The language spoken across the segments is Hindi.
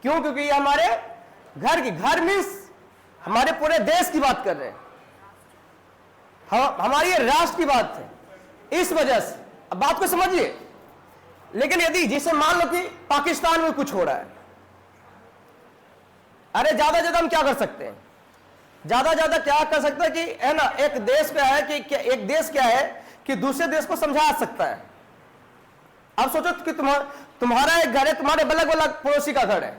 क्यों? क्योंकि ये हमारे घर की, घर मीन्स हमारे पूरे देश की बात कर रहे हैं, हमारी ये राष्ट्र की बात है। इस वजह से अब बात को समझिए। लेकिन यदि जैसे मान लो कि पाकिस्तान में कुछ हो रहा है, अरे ज्यादा ज्यादा हम क्या कर सकते हैं? ज्यादा ज्यादा क्या कर सकते हैं कि है ना, एक देश क्या है कि एक देश क्या है कि दूसरे देश को समझा सकता है। अब सोचो कि तुम्हारा एक घर है, तुम्हारे बगल वाला पड़ोसी का घर है,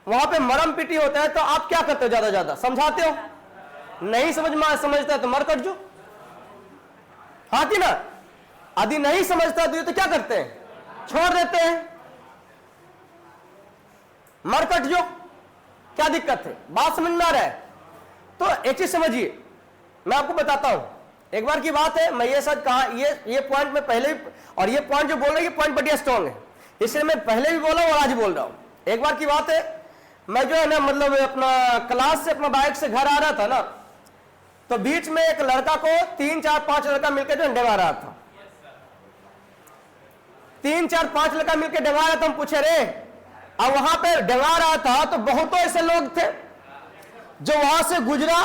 वहां पे मरम पीटी होता है, तो आप क्या करते हो? ज्यादा ज्यादा समझाते हो? नहीं समझता है तो मर कट जो, हाँ कि ना? यदि नहीं समझता तो क्या करते हैं? छोड़ देते हैं, मर कट जो, क्या दिक्कत है? बात समझ में आ रहा है? तो एक चीज समझिए, मैं आपको बताता हूं। एक बार की बात है, मैं ये सच कहा, ये पॉइंट में पहले भी, और ये पॉइंट जो बोल रहे हैं ये पॉइंट बढ़िया स्ट्रॉन्ग है, इसलिए मैं पहले भी बोला और आज बोल रहा हूं। एक बार की बात है, मैं जो है ना मतलब अपना क्लास से अपना बाइक से घर आ रहा था ना, तो बीच में एक लड़का को 3 4 5 लड़का मिलकर जो डगा रहा था। 3 4 5 लड़का मिलकर डगा रहा था। हम पूछे रे, अब वहां पे डगा रहा था तो बहुतों ऐसे लोग थे जो वहां से गुजरा,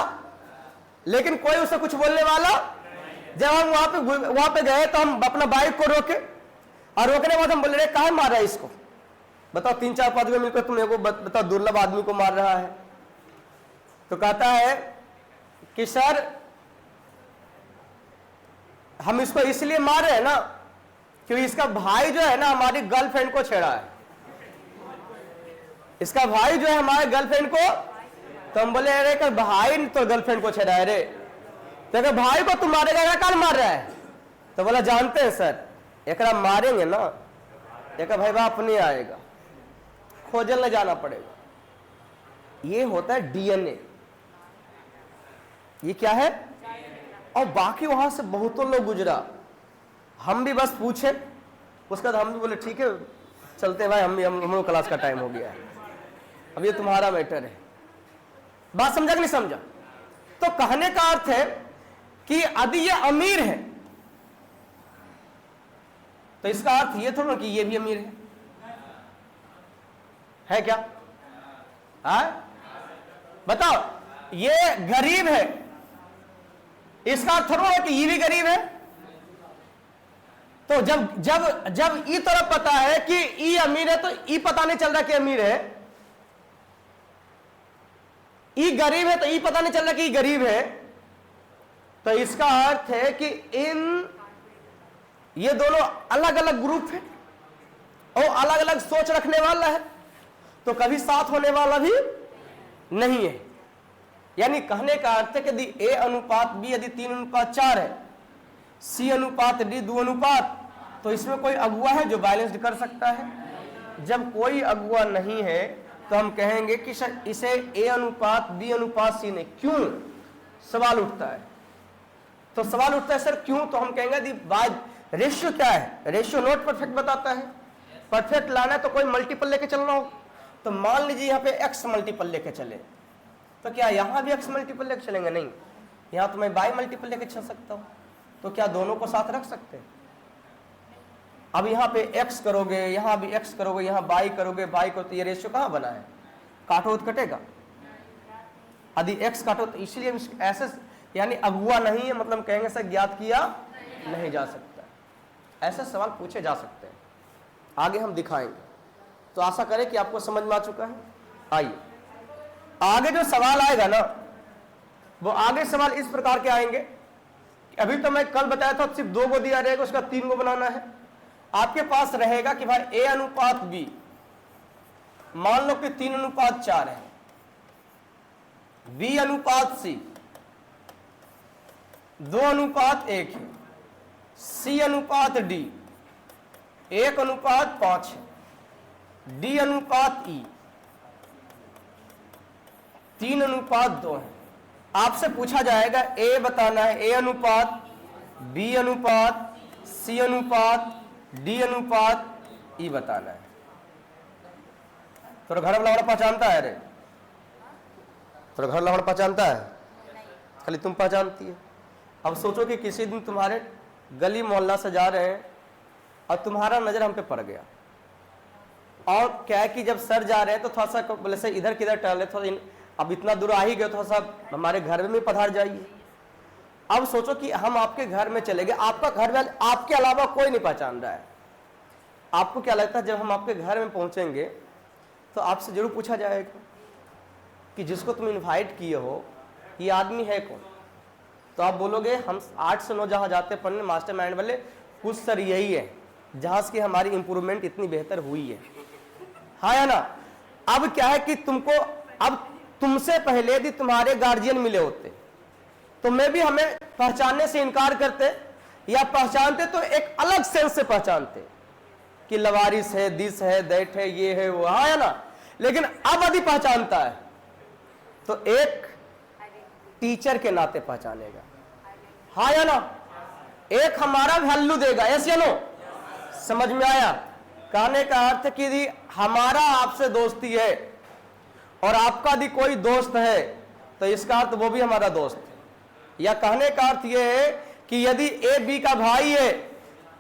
लेकिन कोई उसे कुछ बोलने वाला। जब हम वहां पे गए तो हम अपना बाइक को रोके, और रोकने के बाद हम बोले रे कहां मार रहा है इसको? बताओ 3 4 5 मिलकर तुम को बताओ दुर्लभ आदमी को मार रहा है। तो कहता है कि सर हम इसको इसलिए मार रहे हैं ना क्योंकि इसका भाई जो है ना हमारी गर्लफ्रेंड को छेड़ा है, इसका भाई जो है हमारे गर्लफ्रेंड को। तो हम बोले अरे कर भाई तो गर्लफ्रेंड को छेड़ा है रे, तो अगर भाई को तुम मारेगा कौन मार रहा है? तो बोला जानते हैं सर, एक मारेंगे ना, एक भाई बाप नहीं आएगा, खोजल न जाना पड़ेगा। ये होता है डीएनए। ये क्या है? और बाकी वहां से बहुतों लोग गुजरा, हम भी बस पूछे, उसके बाद हम भी बोले ठीक है चलते भाई, हम क्लास का टाइम हो गया है, अब ये तुम्हारा मैटर है। बात समझा कि नहीं समझा? तो कहने का अर्थ है कि यदि ये अमीर है तो इसका अर्थ ये थोड़ा कि ये भी अमीर है क्या? बताओ, ये गरीब है, इसका अर्थ थोड़ा कि ये भी गरीब है। तो जब ई तरफ पता है कि ई अमीर है तो ई पता नहीं चल रहा कि अमीर है, ई गरीब है तो ई पता नहीं चल रहा कि ई गरीब है। तो इसका अर्थ है कि ये दोनों अलग अलग ग्रुप है और अलग अलग सोच रखने वाला है, तो कभी साथ होने वाला भी नहीं है। यानी कहने का अर्थ है कि यदि ए अनुपात बी यदि 3:4 है, सी अनुपात डी 2 अनुपात, तो इसमें कोई अगुआ है जो बैलेंस्ड कर सकता है। जब कोई अगुआ नहीं है तो हम कहेंगे कि इसे ए अनुपात बी अनुपात सी ने। क्यों? सवाल उठता है। तो सवाल उठता है सर क्यों? तो हम कहेंगे दी बाय रेशियो क्या है? रेशियो नॉट परफेक्ट बताता है। परफेक्ट लाना है तो कोई मल्टीपल लेके चलना हो, तो मान लीजिए यहाँ पे एक्स मल्टीपल लेके चले, तो क्या यहाँ भी एक्स मल्टीपल लेके चलेंगे? नहीं, यहाँ तो मैं बाई मल्टीपल लेके चल सकता हूँ। तो क्या दोनों को साथ रख सकते हैं? अब यहाँ पे x करोगे, यहाँ भी x करोगे, यहाँ बाई करोगे, बाई को, तो ये रेशियो कहाँ बना है? काटो तो कटेगा। यदि x काटो तो इसलिए ऐसे यानी अगुआ नहीं है, मतलब कहेंगे सर ज्ञात किया नहीं जा सकता। ऐसे सवाल पूछे जा सकते हैं, आगे हम दिखाएंगे। तो आशा करें कि आपको समझ में आ चुका है। आइए आगे जो सवाल आएगा ना, वो आगे सवाल इस प्रकार के आएंगे। अभी तो मैं कल बताया था सिर्फ 2 को दिया रहेगा, उसका 3 को बनाना है। आपके पास रहेगा कि भाई ए अनुपात बी, मान लो कि 3:4 है, बी अनुपात सी 2:1 है, सी अनुपात डी 1:5 है, डी अनुपात ई 3:2 है। आपसे पूछा जाएगा ए बताना है, ए अनुपात बी अनुपात सी अनुपात डी अनुपात ई बताना है। तो घर वाला पहचानता है? रे तो घर वाला पहचानता है? खाली तुम पहचानती है। अब सोचो कि किसी दिन तुम्हारे गली मोहल्ला से जा रहे हैं और तुम्हारा नजर हम पे पड़ गया, और क्या है कि जब सर जा रहे हैं तो थोड़ा सा बोले से इधर किधर टहले, थोड़ा अब इतना दूर आ ही गए, थोड़ा सा हमारे घर में भी पधार जाइए। अब सोचो कि हम आपके घर में चले गए, आपका घर वाले आपके अलावा कोई नहीं पहचान रहा है। आपको क्या लगता है जब हम आपके घर में पहुंचेंगे तो आपसे जरूर पूछा जाएगा कि जिसको तुम इनवाइट किए हो ये आदमी है कौन? तो आप बोलोगे हम 8 से 9 जहाँ जाते पढ़ने मास्टरमाइंड वाले, कुछ सर यही है जहाँ से हमारी इंप्रूवमेंट इतनी बेहतर हुई है। हाँ या ना? अब क्या है कि तुमको, अब तुमसे पहले यदि तुम्हारे गार्जियन मिले होते तो मैं भी हमें पहचानने से इनकार करते, या पहचानते तो एक अलग सेंस से पहचानते कि लवारिस है, दिस है, दैट है, ये है, वो। हाँ या ना? लेकिन अब यदि पहचानता है तो एक टीचर के नाते पहचानेगा। हाँ या ना? एक हमारा वैल्यू देगा। यस या नो? समझ में आया? कहने का अर्थ कि यदि हमारा आपसे दोस्ती है और आपका यदि कोई दोस्त है तो इसका अर्थ वो भी हमारा दोस्त है। या कहने का अर्थ यह है कि यदि ए बी का भाई है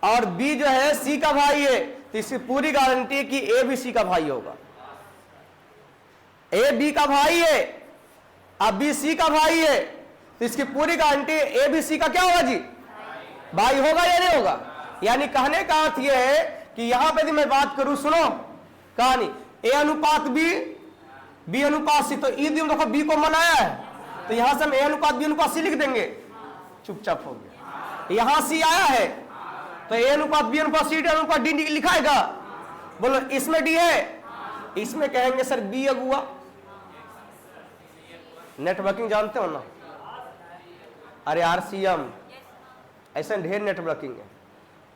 और बी जो है सी का भाई है तो इसकी पूरी गारंटी है कि ए भी सी का भाई होगा। ए बी का भाई है अब बी सी का भाई है तो इसकी पूरी गारंटी ए बी सी का क्या होगा जी? भाई होगा या नहीं होगा? यानी कहने का अर्थ यह है कि यहां पे यदि मैं बात करूं, सुनो कहानी, ए अनुपात बी, बी अनुपात सी, तो ई देखो बी को मनाया है तो यहां से हम ए अनुपात बी अनुपात सी लिख देंगे, चुपचाप हो गया। यहां सी आया है तो ए अनुपात बी अनुपात सी, डी अनुपात डी लिखाएगा। बोलो इसमें डी है, इसमें कहेंगे सर बी अगुआ। नेटवर्किंग जानते हो ना? अरे आरसीएम ऐसे ढेर नेटवर्किंग है।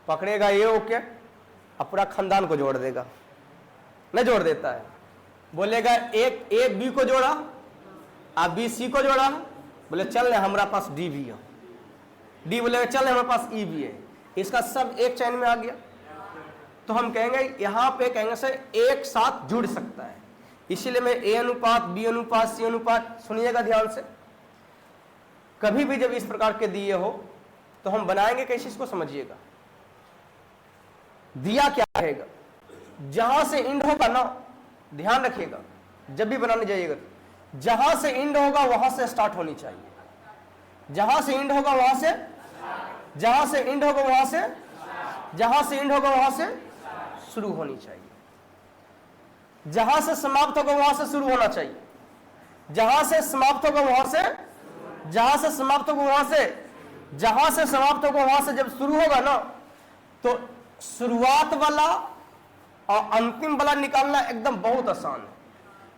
पकड़ेगा ये ओके, अब पूरा खानदान को जोड़ देगा, नहीं जोड़ देता है। बोलेगा एक ए बी को जोड़ा, आप बी सी को जोड़ा, बोले चल हमारे पास डी भी है, डी बोलेगा चल हमारे पास ई भी है, इसका सब एक चैन में आ गया। तो हम कहेंगे यहां पे कहेंगे सर एक साथ जुड़ सकता है। इसीलिए मैं ए अनुपात बी अनुपात सी अनुपात, सुनिएगा ध्यान से, कभी भी जब इस प्रकार के दिए हो तो हम बनाएंगे कैसे, इसको समझिएगा। दिया क्या रहेगा, जहां से इंड होगा ना, ध्यान रखिएगा जब भी बनाने जाइएगा, जहां से इंड होगा वहां से स्टार्ट होनी चाहिए। जहां से इंड होगा वहां से, जहां से इंड होगा वहां से, जहां से इंड होगा वहां से शुरू होनी चाहिए। जहां से समाप्त होगा वहां से शुरू होना चाहिए। जहां से समाप्त होगा वहां से, जहां से समाप्त होगा वहां से, जहां से समाप्त होगा वहां से जब शुरू होगा ना, तो शुरुआत वाला और अंतिम वाला निकालना एकदम बहुत आसान है।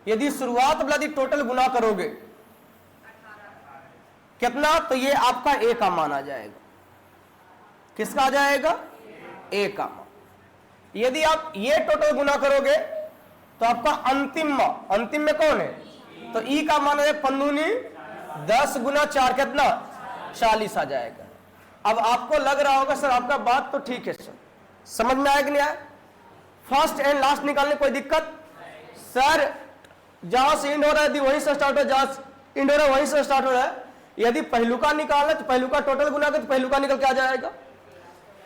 यदि शुरुआत वाला यदि टोटल गुना करोगे कितना, तो ये आपका ए का मान आ जाएगा। किसका आ जाएगा? ए का मान। यदि आप ये टोटल गुना करोगे तो आपका अंतिम में कौन है? तो ई का मान है 15 गुना 4 कितना? 40 आ जाएगा। अब आपको लग रहा होगा सर आपका बात तो ठीक है सर, समझ में आया कि नहीं आया? फर्स्ट एंड लास्ट निकालने कोई दिक्कत? सर जहां से इंड हो रहा है यदि वहीं से स्टार्ट हो, जहां इंड हो रहा है वहीं से स्टार्ट हो रहा है। यदि पहलुका निकालना है तो पहलुका टोटल गुना कर तो पहलुका निकल के आ जाएगा,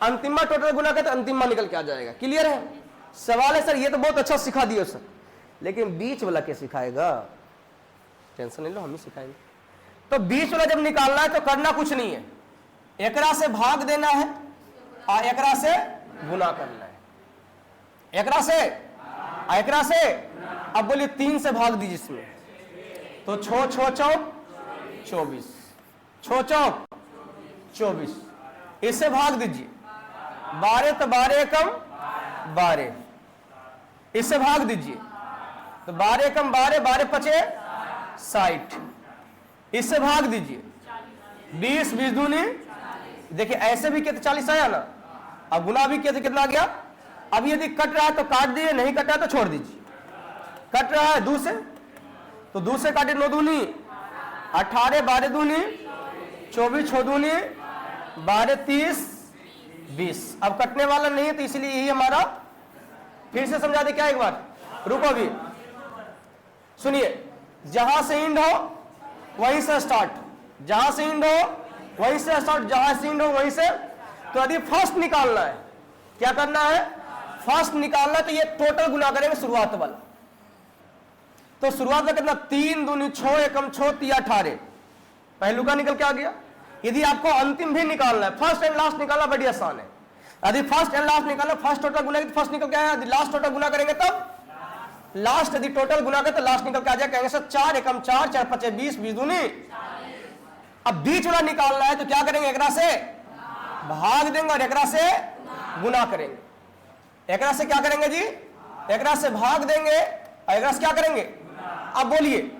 अंतिमा टोटल गुना कर तो अंतिमा निकल के आ जाएगा। क्लियर है? सवाल है सर ये तो बहुत अच्छा सिखा दियो सर, लेकिन बीच वाला क्या सिखाएगा? टेंशन नहीं लो, हम ही सिखाएंगे। तो बीच वाला जब निकालना है तो करना कुछ नहीं है, एकरा से भाग देना है और एकरा से गुना करना है, एकरा से एकरा से। अब बोलिए 3 से भाग दीजिए इसमें, तो 6 चौक 24, 6 चौक 24, इससे भाग दीजिए 12 तो 12 कम 12, इससे भाग दीजिए तो 12 कम 12, 12 पचे 60, इससे भाग दीजिए 20, 20 दूनी, देखिए ऐसे भी किया तो 40 आया ना, अब गुना भी किया तो कितना आ गया? अब यदि कट रहा है तो काट दिए, नहीं कट रहा है तो छोड़ दीजिए। कट रहा है 2 से तो 2 से काटे 9 दूनी 18, 12 दूनी 24, 6 दूनी 12, 30, 20। अब कटने वाला नहीं है तो इसलिए यही हमारा, फिर से समझा दे क्या एक बार, रुको अभी सुनिए। जहां से इंड हो वहीं से स्टार्ट, जहां से इंड हो वहीं से स्टार्ट, जहां से इंड हो वहीं से। तो यदि फर्स्ट निकालना है क्या करना है? फर्स्ट निकालना तो ये टोटल गुना करेंगे शुरुआत वाला। तो शुरुआत में कितना, 3 दूनी 6 एकम 6 तिया 18, पहलू का निकल के आ गया। यदि आपको अंतिम भी निकालना है, फर्स्ट एंड लास्ट निकालना बड़ी आसान है। यदि फर्स्ट एंड लास्ट निकालना, फर्स्ट टोटल गुना तो फर्स्ट निकल के आया, यदि लास्ट टोटल गुना करेंगे तब लास्ट, यदि टोटल गुना करें तो लास्ट निकल के आ जाए। कहेंगे सर 4 एकम 4, 4 पचे 20, 20 दूनी। अब बीच वाला निकालना है तो क्या करेंगे, एकरा से भाग देंगे और एकरा से गुना करेंगे। एकरा से क्या करेंगे जी, एकरा से भाग देंगे और एकरा से क्या करेंगे। अब बोलिए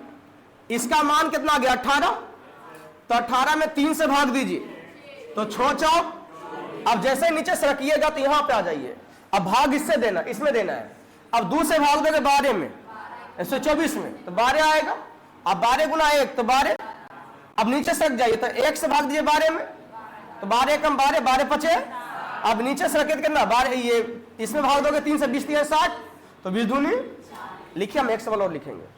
इसका मान कितना आ गया 18, तो 18 में 3 से भाग दीजिए तो 6 चौक। अब जैसे नीचे सरकिएगा तो यहां पे आ जाइए। अब भाग इससे देना, इसमें देना है। अब 2 से भाग दोगे 12 में, 124 में, तो 12 आएगा। अब 12 गुना 1 तो 12। अब नीचे सरक जाइए तो 1 से भाग दीजिए 12 में, तो 12 एकम 12, 12 पचे। अब नीचे सरके कितना 12, ये इसमें भाग दोगे 3 से 20 60, तो 20 दूनी। लिखिए, हम एक सवाल और लिखेंगे।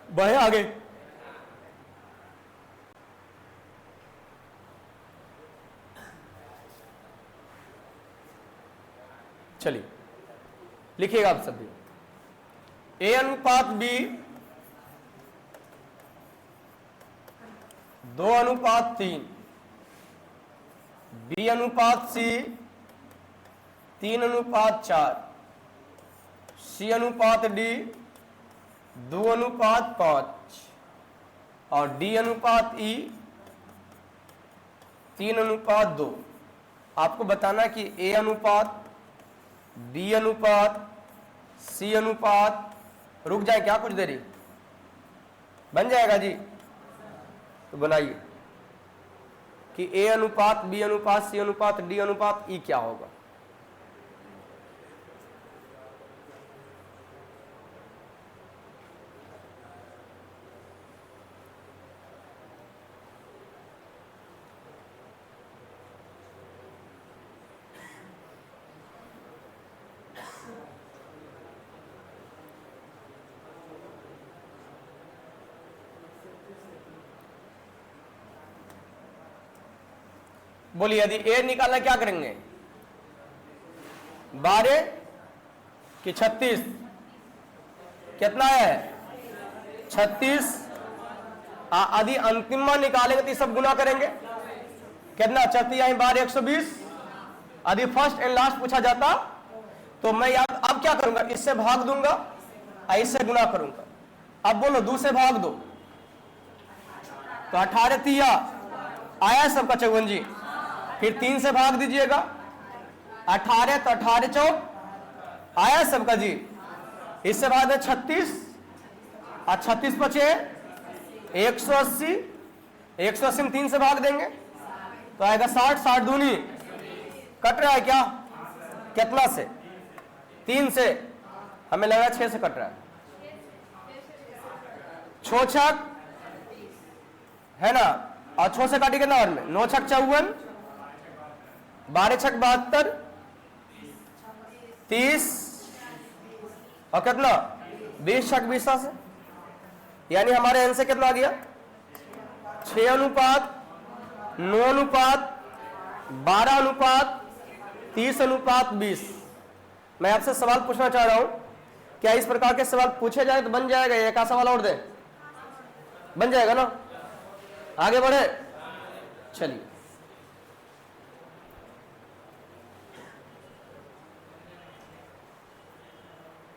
बढ़े आगे। चलिए लिखिएगा आप सभी। ए अनुपात बी 2 अनुपात 3, बी अनुपात सी 3 अनुपात 4, सी अनुपात डी 2 अनुपात 5 और डी अनुपात ई 3 अनुपात 2। आपको बताना कि ए अनुपात, बी अनुपात, सी अनुपात, रुक जाए क्या कुछ देरी, बन जाएगा जी। तो बनाइए कि ए अनुपात, बी अनुपात, सी अनुपात, डी अनुपात ई क्या होगा। बोलिए, यदि ए निकालना क्या करेंगे, 12 कि 36, कितना है 36। यदि अंतिम मान निकालेंगे तो सब गुना करेंगे, कितना 36 12 120। यदि फर्स्ट एंड लास्ट पूछा जाता तो मैं अब क्या करूंगा, इससे भाग दूंगा और इससे गुना करूंगा। अब बोलो 2 से भाग दो तो 18 तिया आया सबका 54 जी। फिर 3 से भाग दीजिएगा 18, तो 18 चौक आया सबका जी। इससे भाग दे 36 और 36 बचे 180, 180 में 3 से भाग देंगे तो आएगा 60, 60 दूनी कट रहा है क्या, कितना से 3 से, हमें लग रहा है 6 से कट रहा है। 6 छक है ना, और 6 से काटी कितना और में 9 छक 54, 12 छक 72, 30 और कितना 20 छक 20 से, यानी हमारे आंसर कितना आ गया 6 अनुपात 9 अनुपात 12 अनुपात 30 अनुपात 20। मैं आपसे सवाल पूछना चाह रहा हूं, क्या इस प्रकार के सवाल पूछे जाए तो बन जाएगा। एक सवाल और दे, बन जाएगा ना, आगे बढ़े। चलिए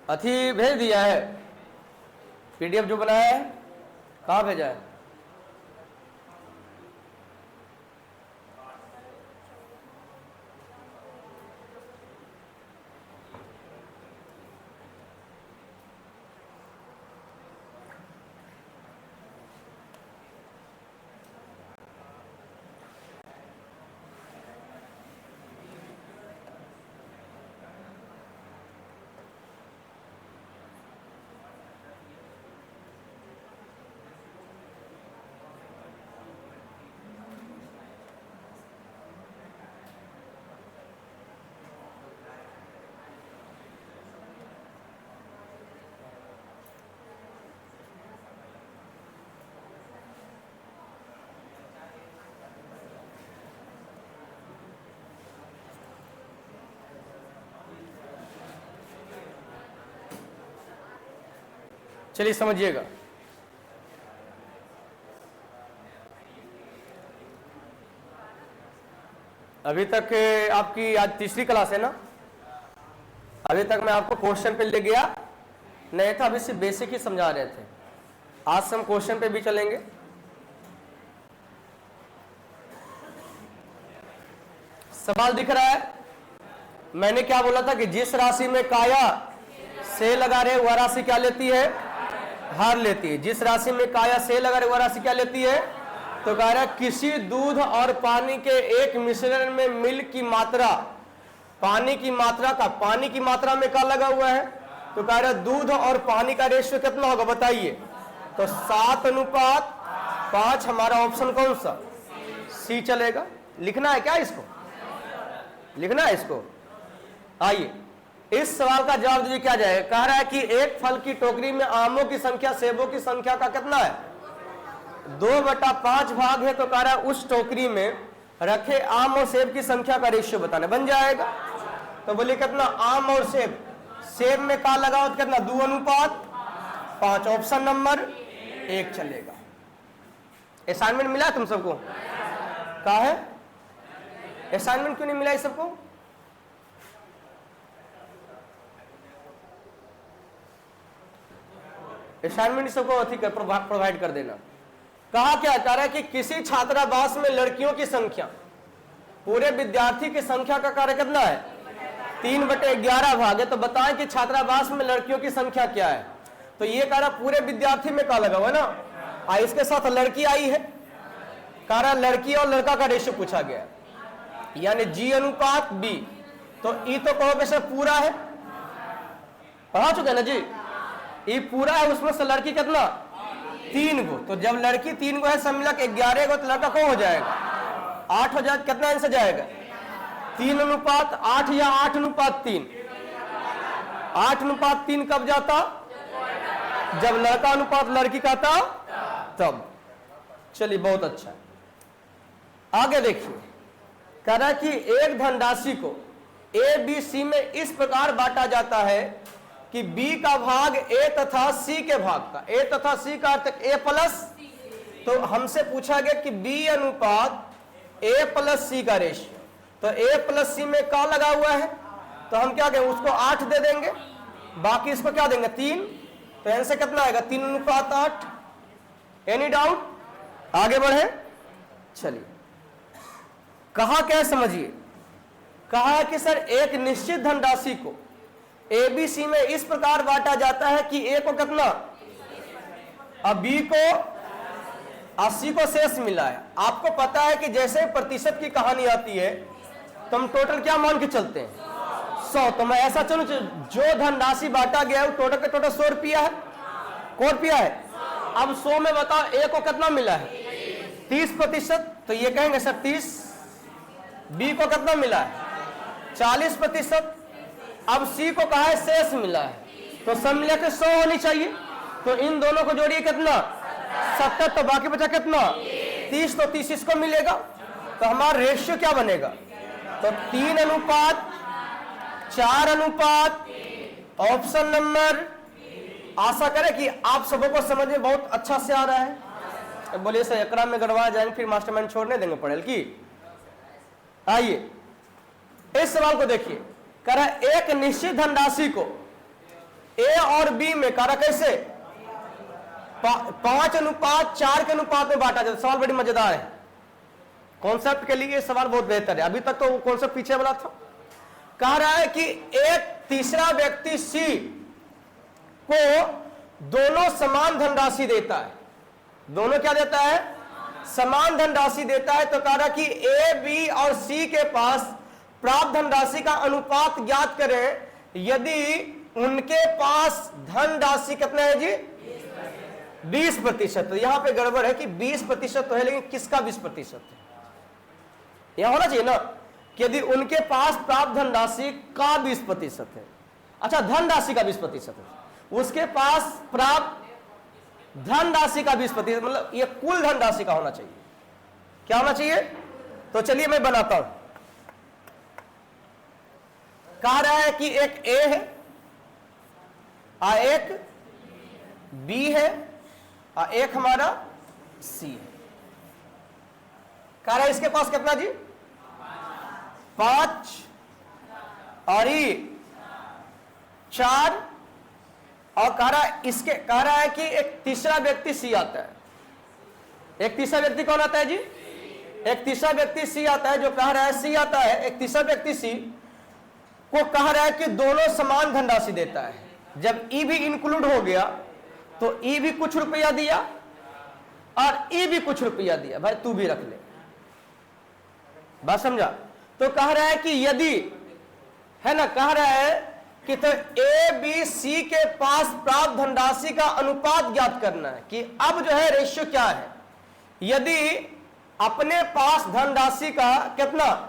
अथी भेज दिया है, पीडीएफ जो बनाया है, कहाँ भेजा है। चलिए समझिएगा। अभी तक आपकी आज तीसरी क्लास है ना, अभी तक मैं आपको क्वेश्चन पे ले गया नहीं था, अभी सिर्फ बेसिक ही समझा रहे थे। आज से हम क्वेश्चन पे भी चलेंगे। सवाल दिख रहा है? मैंने क्या बोला था कि जिस राशि में काया से लगा रहे वह राशि क्या लेती है? हार लेती है। जिस राशि में काया से लगा रहे वह राशि क्या लेती है? तो कह रहा है किसी दूध और पानी के एक मिश्रण में मिल्क की मात्रा, पानी की मात्रा का, पानी की मात्रा में क्या लगा हुआ है? तो कह रहा है दूध और पानी का रेशियो कितना होगा बताइए? तो 7:5। हमारा ऑप्शन कौन सा? सी चलेगा। लिखना है क्या इसको? लिखना है इसको। आइए इस सवाल का जवाब दीजिए क्या जाएगा। कह रहा है कि एक फल की टोकरी में आमों की संख्या सेबों की संख्या का कितना है? 2/5 भाग है। तो कह रहा है उस टोकरी में रखे आम और सेब की संख्या का रेशियो बताना। बन जाएगा। तो बोलिए कितना? आम और सेब, सेब में का लगाओ तो कितना? 2:5। ऑप्शन नंबर 1 चलेगा। असाइनमेंट मिला तुम सबको? कहा है असाइनमेंट क्यों नहीं मिला इस सबको? असाइनमेंट सबको अथी कर प्रोवाइड कर देना। कहा क्या? कह रहा है कि किसी छात्रावास में लड़कियों की संख्या, पूरे विद्यार्थी की संख्या का कार्य कितना है? 3/11 भाग है। तो बताएं कि छात्रावास में लड़कियों की संख्या क्या है? तो ये कह रहा पूरे विद्यार्थी में का लगा हुआ है ना, इसके साथ लड़की आई है। कह रहा लड़की और लड़का का रेशियो पूछा गया, यानी G/B। तो ई तो कहो वैसे पूरा है, पढ़ा चुके ना जी? ये पूरा है, उसमें से लड़की कितना? 3 गो। तो जब लड़की 3 गो है सब मिला के 11 गो, तो लड़का कौन हो जाएगा? 8 हो जाएगा। कितना आंसर जाएगा? 3:8 या 8:3? 8:3 कब जाता? जब लड़का अनुपात लड़की का था तब। चलिए बहुत अच्छा है। आगे देखिए, कह रहा है कि एक धनराशि को ए बी सी में इस प्रकार बांटा जाता है कि बी का भाग ए तथा सी के भाग का, ए तथा सी का अर्थ ए प्लस। तो हमसे पूछा गया कि बी अनुपात ए प्लस सी का रेशियो। तो ए प्लस सी में का लगा हुआ है, तो हम क्या कहेंगे? उसको 8 दे देंगे, बाकी इसको क्या देंगे? 3। तो आंसर कितना आएगा? 3:8। Any doubt? आगे बढ़े। चलिए कहा क्या समझिए। कहा कि सर एक निश्चित धनराशि को ए बी सी में इस प्रकार बांटा जाता है कि ए को कितना, अब बी को 80 को शेष मिला है। आपको पता है कि जैसे प्रतिशत की कहानी आती है तो हम टोटल क्या मान के चलते हैं? 100। तो मैं ऐसा चलूं जो धनराशि बांटा गया है वो टोटल के टोटल 100 रुपया है। कौन रुपया है? अब 100 में बताओ ए को कितना मिला है? 30%। तो ये कहेंगे सर 30। बी को कितना मिला है? 40%। अब सी को कहा है शेष मिला है, तो सब मिला के 100 होनी चाहिए। तो इन दोनों को जोड़िए कितना? 70। तो बाकी बचा कितना? 30। तो 30 इसको मिलेगा। तो हमारा रेशियो क्या बनेगा? तो 3:4। ऑप्शन नंबर, आशा करें कि आप सबों को समझ में बहुत अच्छा से आ रहा है। बोलिए सर एकरा में गड़बड़ा जाएंगे फिर मास्टरमाइंड छोड़ने देंगे पढ़ेल की। आइए इस सवाल को देखिए। कह रहा है एक निश्चित धनराशि को ए और बी में कह रहा कैसे 5:4 के अनुपात में बांटा जाता है। सवाल बड़ी मजेदार है, कॉन्सेप्ट के लिए सवाल बहुत बेहतर है। अभी तक तो वो कॉन्सेप्ट पीछे वाला था। कह रहा है कि एक तीसरा व्यक्ति सी को दोनों समान धनराशि देता है। दोनों क्या देता है? समान धनराशि देता है। तो कह रहा कि ए बी और सी के पास प्राप्त धनराशि का अनुपात ज्ञात करें यदि उनके पास धनराशि कितना है जी? 20%। तो यहां पे गड़बड़ है कि 20% तो है, लेकिन किसका 20% है? यहां होना चाहिए ना कि यदि उनके पास प्राप्त धनराशि का 20% है। अच्छा, धनराशि का 20% है, उसके पास प्राप्त धनराशि का 20%, मतलब ये कुल धनराशि का होना चाहिए। क्या होना चाहिए? तो चलिए मैं बनाता हूं। कह रहा है कि एक ए है और एक बी है और एक हमारा सी है। कह रहा है इसके पास कितना जी? 5 और ये 4 और कह रहा है कि एक तीसरा व्यक्ति सी आता है। एक तीसरा व्यक्ति कौन आता है जी? एक तीसरा व्यक्ति सी आता है। जो कह रहा है सी आता है, एक तीसरा व्यक्ति सी को कह रहा है कि दोनों समान धनराशि देता है। जब ई भी इंक्लूड हो गया तो ई भी कुछ रुपया दिया और ई भी कुछ रुपया दिया। भाई तू भी रख ले, बात समझा? तो कह रहा है कि यदि है ना, कह रहा है कि तो ए बी सी के पास प्राप्त धनराशि का अनुपात ज्ञात करना है कि अब जो है रेशियो क्या है। यदि अपने पास धनराशि का कितना,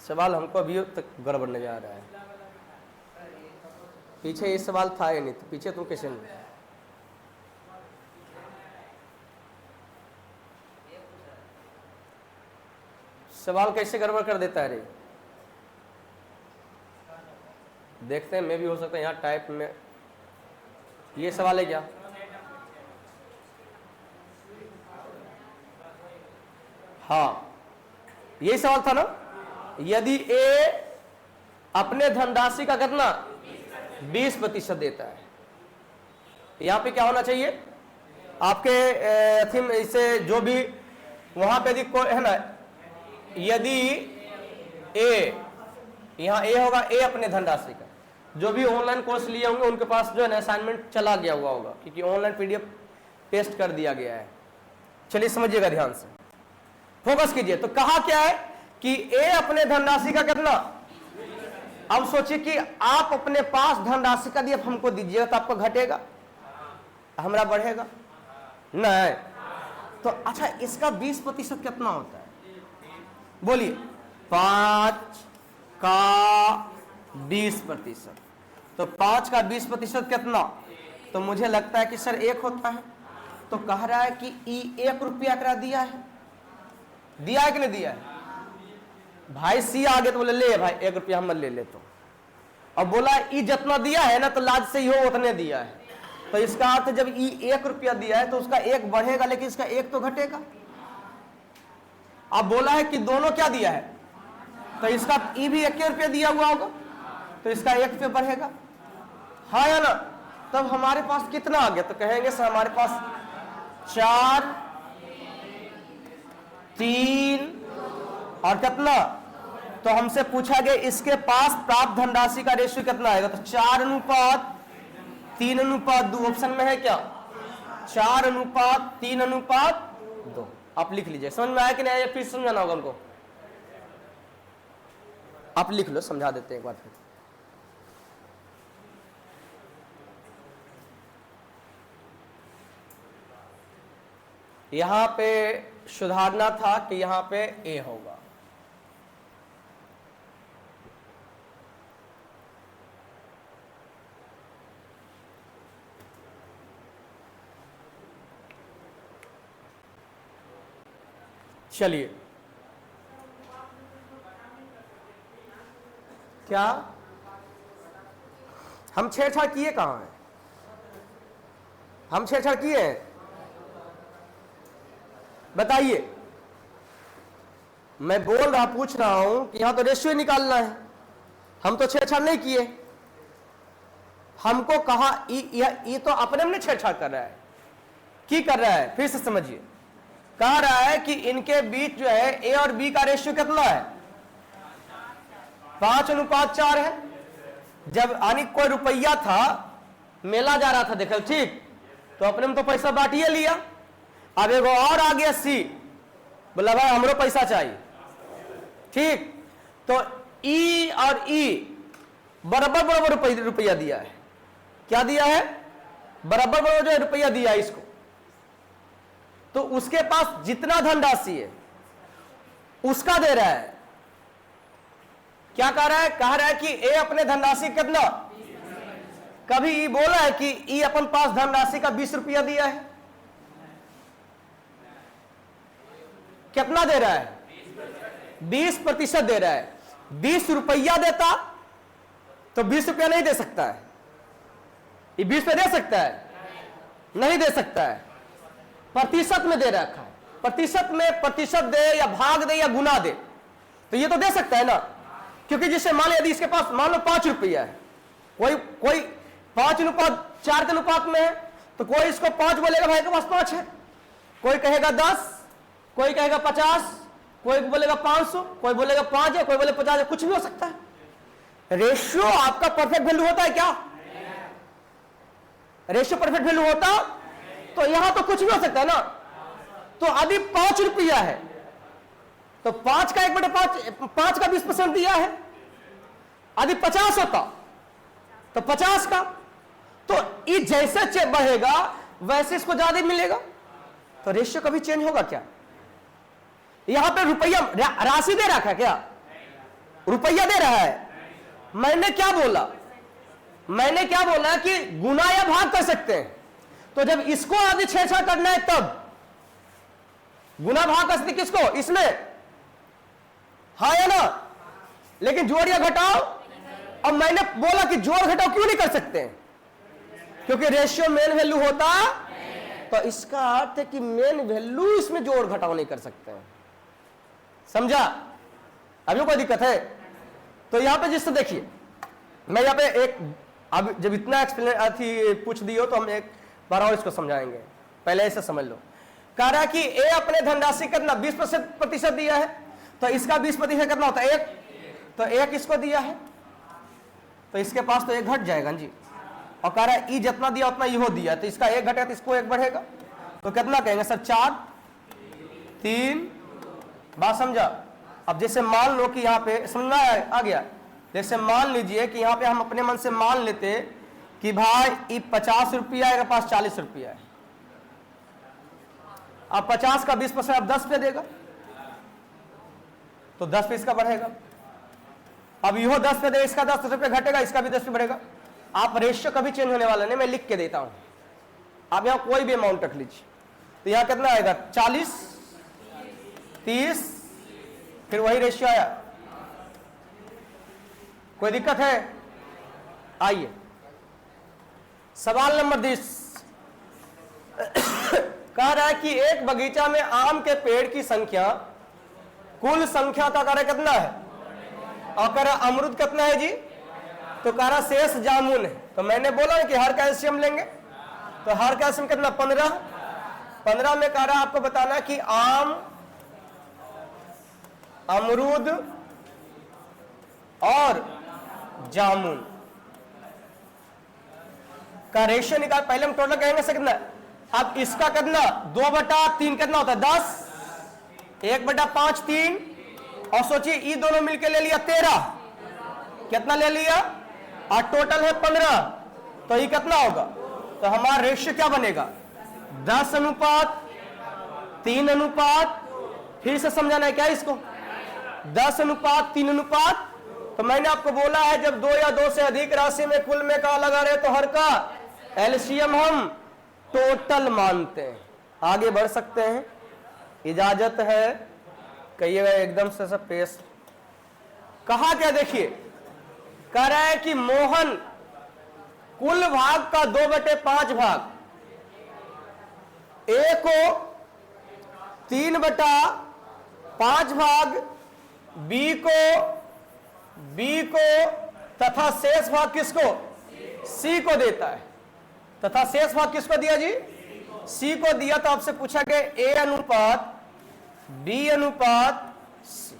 सवाल हमको अभी तक गड़बड़ नजर आ रहा है। पीछे ये सवाल था या नहीं? तो पीछे तुम कैसे नहीं? सवाल कैसे गड़बड़ कर देता है रे? देखते हैं, मैं भी हो सकता है यहाँ टाइप में ये सवाल है क्या? हाँ, यही सवाल था ना। यदि ए अपने धनराशि का कितना 20% देता है, यहां पे क्या होना चाहिए आपके थीम इससे जो भी वहां पे है ना, यदि ए, यहां ए होगा, ए अपने धनराशि का, जो भी ऑनलाइन कोर्स लिए होंगे उनके पास जो है ना असाइनमेंट चला गया हुआ होगा क्योंकि ऑनलाइन पीडीएफ पेस्ट कर दिया गया है। चलिए समझिएगा ध्यान से, फोकस कीजिए। तो कहा क्या है कि ए अपने धनराशि का कितना, अब सोचिए कि आप अपने पास धनराशि का दिए हमको दीजिएगा तो आपको घटेगा, हमारा बढ़ेगा नहीं। तो अच्छा, इसका 20% कितना होता है? बोलिए, 5 का 20%। तो 5 का 20% कितना? तो मुझे लगता है कि सर 1 होता है। तो कह रहा है कि ई 1 रुपया करा दिया है, दिया है कि नहीं दिया है? भाई सी आगे तो बोले ले भाई 1 रुपया हम ले ले। तो अब बोला ई जितना दिया है ना तो लाज से ही हो उतने दिया है। तो इसका अर्थ जब ई 1 रुपया दिया है तो उसका 1 बढ़ेगा लेकिन इसका 1 तो घटेगा। अब बोला है कि दोनों क्या दिया है, तो इसका ई भी 1 रुपया दिया हुआ होगा तो इसका 1 रुपया बढ़ेगा, हाँ या ना? तब हमारे पास कितना आ गया? तो कहेंगे सर हमारे पास 4, 3 और कितना? तो हमसे पूछा गया इसके पास प्राप्त धनराशि का रेशियो कितना आएगा? तो 4:3:2 ऑप्शन में है क्या? 4:3:2। आप लिख लीजिए। समझ में आया कि नहीं आया? फिर समझाना होगा हमको। आप लिख लो, समझा देते हैं एक बार फिर। यहां पे सुधारना था कि यहां पे ए होगा। चलिए, क्या हम छेड़छाड़ किए? कहां है हम छेड़छाड़ किए हैं? बताइए। मैं बोल रहा, पूछ रहा हूं कि यहां तो रेशियो निकालना है, हम तो छेड़छाड़ नहीं किए। हमको कहा ये तो अपने में छेड़छाड़ कर रहा है। की कर रहा है? फिर से समझिए। कह रहा है कि इनके बीच जो है ए और बी का रेशियो कितना है? 5:4 है। जब यानी कोई रुपया था, मेला जा रहा था, देखो ठीक, तो अपने में तो पैसा बांटिए लिया। अब एगो और आ गया सी, बोला भाई हमरो पैसा चाहिए, ठीक। तो ई और ई बराबर बराबर रुपया दिया है। क्या दिया है? बराबर बराबर जो रुपया दिया है इसको। तो उसके पास जितना धनराशि है उसका दे रहा है। क्या कह रहा है? कह रहा है कि ए अपने धनराशि कितना, कभी ई बोला है कि ई अपन पास धनराशि का 20 रुपया दिया है? कितना दे रहा है? 20% दे रहा है। 20 रुपया देता तो 20 रुपया नहीं दे सकता है। ये 20 पे दे सकता है? नहीं दे सकता है। प्रतिशत में दे रखा है, प्रतिशत में प्रतिशत दे या भाग दे या गुना दे, तो ये तो दे सकता है ना। क्योंकि जिससे मान यदि इसके पास मान लो 5 रुपया है, कोई 5:4 के अनुपात में है, तो कोई इसको 5 बोलेगा, भाई के पास 5 है, कोई कहेगा 10, कोई कहेगा 50, कोई बोलेगा 500, कोई बोलेगा 5 है, कोई बोले 50 है, कुछ भी हो सकता है। रेशियो आपका परफेक्ट वैल्यू होता है क्या? रेशियो परफेक्ट वैल्यू होता तो यहां तो कुछ भी हो सकता है ना। तो अभी 5 रुपया है, तो 5 का 1/5, 5 का 20% दिया है। यदि 50 होता तो 50 का, तो ये जैसे बढ़ेगा वैसे इसको ज्यादा मिलेगा। तो रेशियो कभी चेंज होगा क्या? यहां पे रुपया राशि दे रखा है क्या? रुपया दे रहा है। मैंने क्या बोला? मैंने क्या बोला कि गुना या भाग कर सकते हैं। तो जब इसको आदि छेड़छाड़ करना है तब गुना भाग कर सकते किसको? इसमें, हाँ या ना? लेकिन जोड़ या घटाओ, अब मैंने बोला कि जोड़ घटाओ क्यों नहीं कर सकते? क्योंकि रेशियो मेन वैल्यू होता, तो इसका अर्थ है कि मेन वैल्यू इसमें जोड़ घटाओ नहीं कर सकते हैं। समझा? अभी कोई दिक्कत है? तो यहां पे जिससे देखिए, मैं यहां पे एक, अब जब इतना एक्सप्लेन पूछ दियो तो हम एक बार और इसको समझाएंगे, पहले ऐसे समझ लो। कह रहा है कि ए अपने धनराशि कितना 20% दिया है, तो इसका 20% कितना होता है? 1, तो 1 इसको दिया है, तो इसके पास तो 1 घट जाएगा जी। और कह रहा है ई जितना दिया उतना इहो दिया, तो इसका 1 घटेगा तो इसको 1 बढ़ेगा, तो कितना कहेंगे सर? 4, 3। बात समझा? अब जैसे मान लो कि यहाँ पे समझना आ गया, जैसे मान लीजिए कि यहाँ पे हम अपने मन से मान लेते कि भाई ये 50 रुपया है, पास 40 रुपया है। अब 50 का 20% अब 10 पे देगा, तो 10 पे इसका बढ़ेगा। अब यो 10 पे दे, इसका 10 रुपये घटेगा, इसका भी 10 पे बढ़ेगा। आप रेशियो कभी चेंज होने वाला नहीं, मैं लिख के देता हूं। आप यहां कोई भी अमाउंट रख लीजिए, तो यहां कितना आएगा? 40, 30, फिर वही रेशियो आया। कोई दिक्कत है? आइए सवाल नंबर 20 कह रहा है कि एक बगीचा में आम के पेड़ की संख्या कुल संख्या का कार्य कितना है, और कह रहा अमरूद कितना है जी? तो कह रहा शेष जामुन है। तो मैंने बोला ना कि हर कैल्शियम लेंगे, तो हर कैल्शियम कितना? 15 में कह रहा आपको बताना कि आम, अमरूद और जामुन का रेशियो निकाल। पहले हम टोटल कहेंगे से कितना। अब इसका कितना? 2/3 कितना होता है? 10, 1/5 3, और सोचिए ये दोनों मिलके ले लिया 13, कितना ले लिया? और टोटल है 15, तो ये कितना होगा? तो हमारा रेशियो क्या बनेगा? 10:3। फिर से समझाना है क्या इसको? 10:3। तो मैंने आपको बोला है जब 2 या 2 से अधिक राशि में कुल में का लगा रहे तो हर का एलसीएम हम टोटल मानते हैं। आगे बढ़ सकते हैं, इजाजत है? कहिएगा एकदम से सब पेश। कहा क्या? देखिए कह रहा है कि मोहन कुल भाग का 2/5 भाग, ए को 3/5 भाग, बी को तथा शेष भाग किसको? सी को देता है। तथा शेष भाग किसको दिया जी? सी को दिया। तो आपसे पूछा गया ए अनुपात बी अनुपात सी।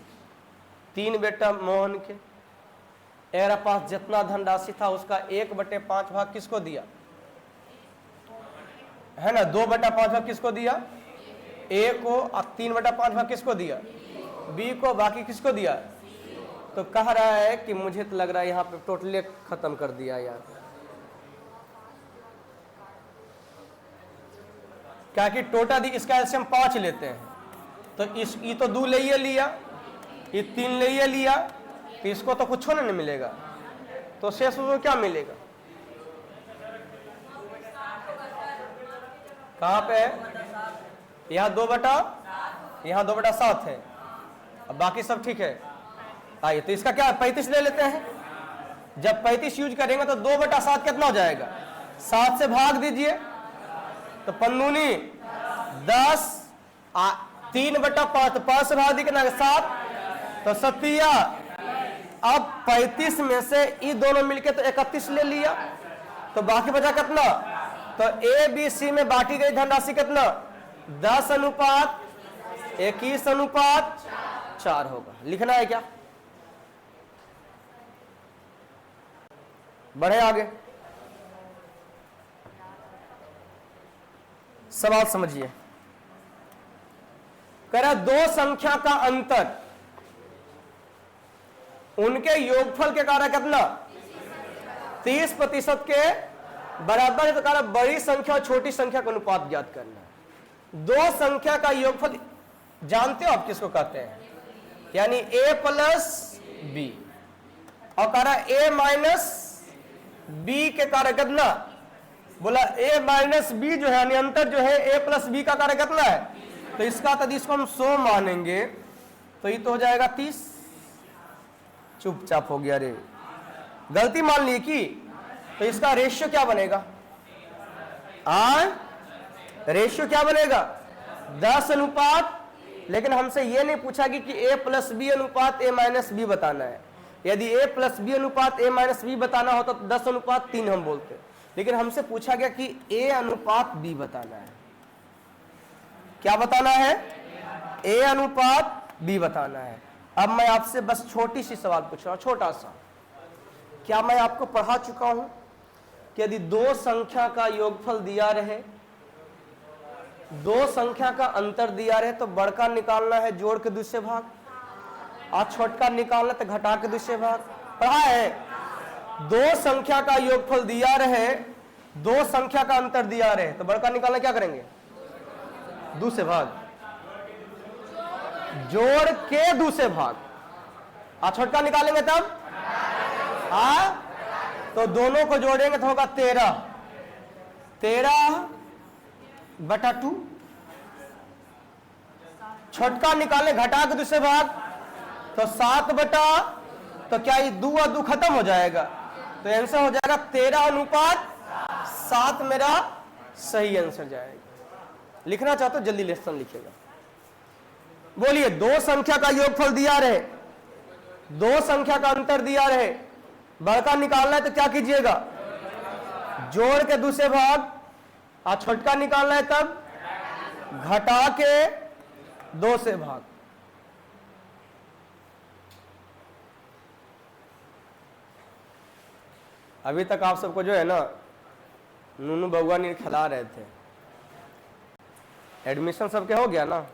3 बेटा मोहन के, मेरा पास जितना धनराशि था उसका 1/5 भाग किसको दिया है ना? 2/5 भाग किसको दिया? ए को। और 3/5 भाग किसको दिया? बी को। बाकी किसको दिया? तो कह रहा है कि मुझे तो लग रहा है यहाँ पे टोटली खत्म कर दिया यार, क्या कि टोटल इसका एलसीएम 5 लेते हैं, तो ये तो 2 ले लिया, ये 3 ले लिया, तो इसको तो कुछ नहीं मिलेगा, तो शेष उसको क्या मिलेगा? कहाँ पे है? यहाँ 2/7 है, अब बाकी सब ठीक है। आइए तो इसका क्या 35 ले लेते हैं, जब 35 यूज करेंगे तो 2/7 कितना हो जाएगा? 7 से भाग दीजिए तो 5 10, 3/5 तो 5 से भाग दी कितना? 7 तो 7। अब 35 में से ये दोनों मिलके तो 31 ले लिया, तो बाकी बचा कितना? तो ए बी सी में बांटी गई धनराशि कितना? 10:21:4 होगा। लिखना है क्या? बढ़े आगे, सवाल समझिए। कह रहा दो संख्या का अंतर उनके योगफल के कारण कितना? 30% के बराबर है। तो कह रहा बड़ी संख्या और छोटी संख्या का अनुपात ज्ञात करना है। दो संख्या का योगफल जानते हो आप किसको कहते हैं? यानी a प्लस b, और कह रहा a माइनस b के कारण कितना? बोला a माइनस b जो है यानी अंतर जो है a प्लस b का कारण कितना है? तो इसका तद इसको हम 100 मानेंगे तो ये तो हो जाएगा 30। चुपचाप हो गया रे, गलती मान ली की। तो इसका रेशियो क्या बनेगा? रेशियो क्या बनेगा? 10:। लेकिन हमसे ये नहीं पूछा कि a प्लस बी अनुपात a माइनस बी बताना है। यदि a प्लस बी अनुपात a माइनस बी बताना होता तो 10:3 हम बोलते। लेकिन हमसे पूछा गया कि a अनुपात b बताना है। क्या बताना है? a अनुपात b बताना है। अब मैं आपसे बस छोटी सी सवाल पूछ रहा हूं, छोटा सा। क्या मैं आपको पढ़ा चुका हूं कि यदि दो संख्या का योगफल दिया रहे, दो संख्या का अंतर दिया रहे, तो बड़का निकालना है जोड़ के दूसरे भाग, और छोटका निकालना तो घटा के दूसरे भाग। पढ़ा है? दो संख्या का योगफल दिया रहे, दो संख्या का अंतर दिया रहे, तो बड़का निकालना क्या करेंगे? दूसरे भाग, जोड़ के दूसरे भाग, और छोटका निकालेंगे तब तो दोनों को जोड़ेंगे तो होगा 13/2। छोटका निकालें घटा के दूसरे भाग तो 7/, तो क्या ये 2 और 2 खत्म हो जाएगा? तो आंसर हो जाएगा 13:7 मेरा सही आंसर जाएगा। लिखना चाहते हो जल्दी लेसन लिखिएगा। बोलिए, दो संख्या का योगफल दिया रहे, दो संख्या का अंतर दिया रहे, बड़का निकालना है तो क्या कीजिएगा? जोड़ के दूसरे भाग, और छोटका निकालना है तब घटा के 2 से भाग। अभी तक आप सबको जो है ना नूनू बउआ नहीं खिला रहे थे। एडमिशन सबके हो गया ना?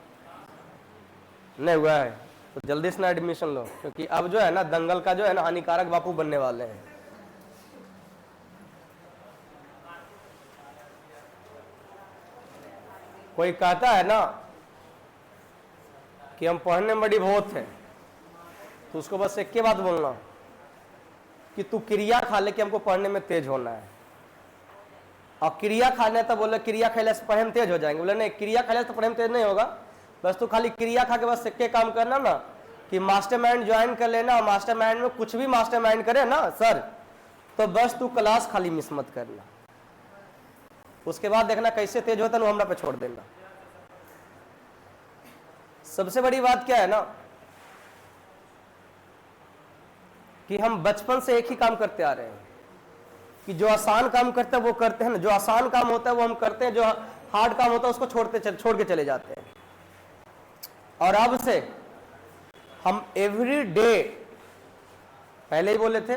नहीं हुआ है तो जल्दी से ना एडमिशन लो, क्योंकि अब जो है ना दंगल का जो है ना हानिकारक बापू बनने वाले हैं। कोई कहता है ना कि हम पढ़ने में बड़ी बहुत है, तो उसको बस एक के बात बोलना कि तू क्रिया खा ले कि हमको पढ़ने में तेज होना है। और क्रिया खाने तो बोले क्रिया खाने से पढ़ने में तेज हो जाएंगे। बोले नहीं, क्रिया खाने से तो पढ़ने में तेज नहीं होगा, बस तू खाली क्रिया खा के बस एक काम करना ना कि मास्टरमाइंड ज्वाइन कर लेना। मास्टरमाइंड में कुछ भी मास्टरमाइंड करे ना सर, तो बस तू क्लास खाली मिस मत करना। उसके बाद देखना कैसे तेज होता है, हमरा पे छोड़ देना। सबसे बड़ी बात क्या है ना कि हम बचपन से एक ही काम करते आ रहे हैं कि जो आसान काम करते हैं वो करते हैं ना, जो आसान काम होता है वो हम करते हैं, जो हार्ड काम होता है उसको छोड़ के चले जाते हैं। और अब से हम एवरी डे, पहले ही बोले थे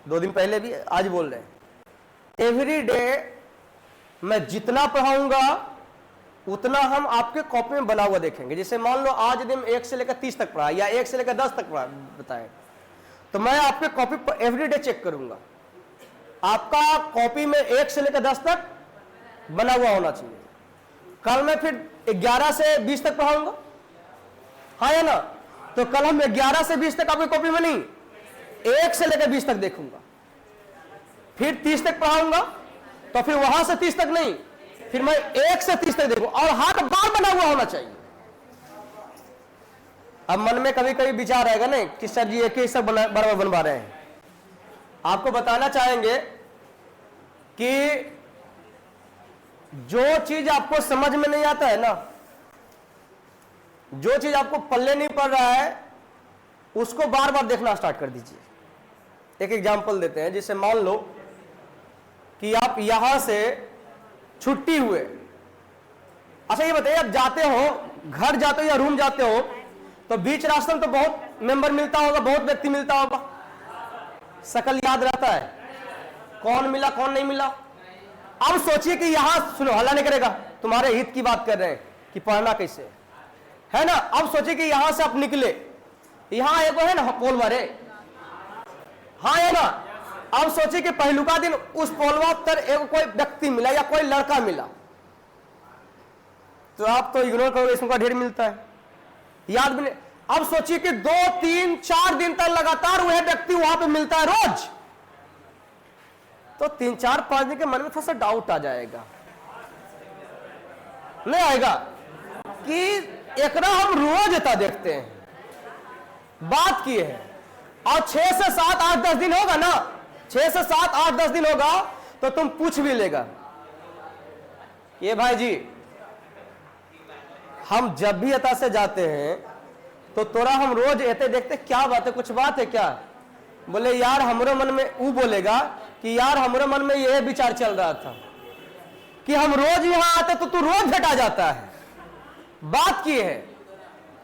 2 दिन पहले भी, आज बोल रहे हैं, एवरी डे मैं जितना पढ़ाऊंगा उतना हम आपके कॉपी में बना हुआ देखेंगे। जैसे मान लो आज दिन 1 से लेकर 30 तक पढ़ा या 1 से लेकर 10 तक पढ़ा बताए, तो मैं आपके कॉपी पर एवरी डे चेक करूंगा। आपका कॉपी में 1 से लेकर 10 तक बना हुआ होना चाहिए। कल मैं फिर 11 से 20 तक पढ़ाऊंगा, हाँ या ना? तो कल हम 11 से 20 तक आपकी कॉपी में नहीं, 1 से लेकर 20 तक देखूंगा। फिर 30 तक पढ़ाऊंगा, तो फिर वहां से 30 तक नहीं, फिर मैं 1 से 30 तक देखूं, और हाथ बार बना हुआ होना चाहिए। अब मन में कभी कभी विचार आएगा नहीं कि सर जी एक ही सब बराबर बनवा रहे हैं, आपको बताना चाहेंगे कि जो चीज आपको समझ में नहीं आता है ना, जो चीज आपको पल्ले नहीं पड़ रहा है, उसको बार बार देखना स्टार्ट कर दीजिए। एक एग्जांपल देते हैं, जिसे मान लो कि आप यहां से छुट्टी हुए। अच्छा ये बताइए, आप जाते हो, घर जाते हो या रूम जाते हो, तो बीच रास्ते में तो बहुत मेंबर मिलता होगा, बहुत व्यक्ति मिलता होगा, शकल याद रहता है, कौन मिला कौन नहीं मिला। अब सोचिए कि यहां सुनो, हल्ला नहीं करेगा, तुम्हारे हित की बात कर रहे हैं कि पढ़ना कैसे है ना। अब सोचिए कि यहां से आप निकले, यहां एक है ना पोलवर है, हाँ है ना। अब सोचिए कि पहलुका दिन उस पोलवा पर एक कोई व्यक्ति मिला या कोई लड़का मिला, तो आप तो इग्नोर करोगे, इसका ढेर मिलता है, याद भी नहीं। अब सोचिए कि 2, 3, 4 दिन तक लगातार वह व्यक्ति वहां पे मिलता है रोज, तो 3, 4, 5 दिन के मन में थोड़ा सा डाउट आ जाएगा, नहीं आएगा कि एकरा हम रोज इतना देखते हैं, बात की है। और 6 से 7, 8, 10 दिन होगा ना, 6 से 7, 8, 10 दिन होगा, तो तुम पूछ भी लेगा, ये भाई जी हम जब भी अता से जाते हैं तो तोरा हम रोज ऐसे देखते, क्या बात है, कुछ बात है क्या? बोले यार हमरे मन में, वो बोलेगा कि यार हमरे मन में यह विचार चल रहा था कि हम रोज यहां आते तो तू रोज भेटा जाता है, बात की है।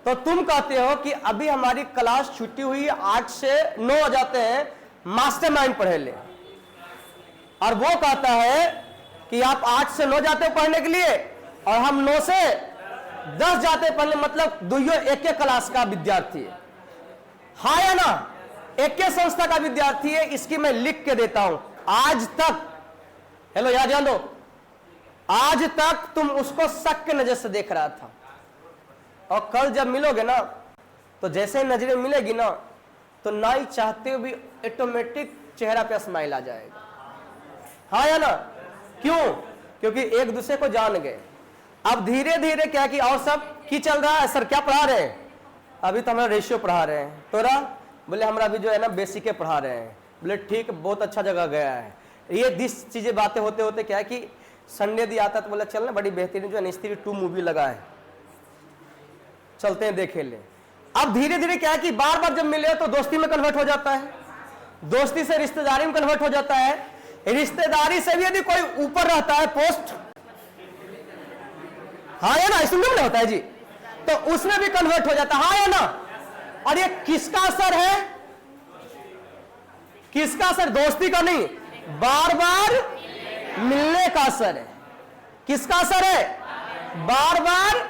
तो तुम कहते हो कि अभी हमारी क्लास छुट्टी हुई, 8 से 9 हो जाते हैं, मास्टरमाइंड पढ़े ले, और वो कहता है कि आप 8 से 9 जाते हो पढ़ने के लिए और हम 9 से 10 जाते पढ़ने, मतलब दुइयो एक क्लास का विद्यार्थी है, हाँ या ना, एक संस्था का विद्यार्थी है। इसकी मैं लिख के देता हूं, आज तक, हेलो याद जान दो, आज तक तुम उसको शक के नजर से देख रहा था, और कल जब मिलोगे ना, तो जैसे नजरें मिलेगी ना, तो ना ही चाहते हुए भी ऑटोमेटिक चेहरा पे स्माइल आ जाएगा, हाँ या ना। क्यों? क्योंकि एक दूसरे को जान गए। अब धीरे धीरे क्या कि और सब की चल रहा है, सर क्या पढ़ा रहे हैं? अभी तो हमारा रेशियो पढ़ा रहे हैं। तोरा? बोले हमरा अभी जो है ना बेसिक पढ़ा रहे हैं। बोले ठीक, बहुत अच्छा जगह गया है। ये 10 चीजें बातें होते होते क्या है कि संडे दी आता तो बोला चल ना, बड़ी बेहतरीन जो है स्त्री 2 मूवी लगा है, चलते हैं देखे ले। अब धीरे धीरे क्या है कि बार बार जब मिले तो दोस्ती में कन्वर्ट हो जाता है, दोस्ती से रिश्तेदारी में कन्वर्ट हो जाता है, रिश्तेदारी से भी यदि कोई ऊपर रहता है पोस्ट, हाँ या ना, इसमें नहीं होता है जी, तो उसमें भी कन्वर्ट हो जाता है, हाँ या ना। और ये किसका असर है? किसका असर? दोस्ती का नहीं, बार बार मिलने का असर है। किसका असर है? बार बार।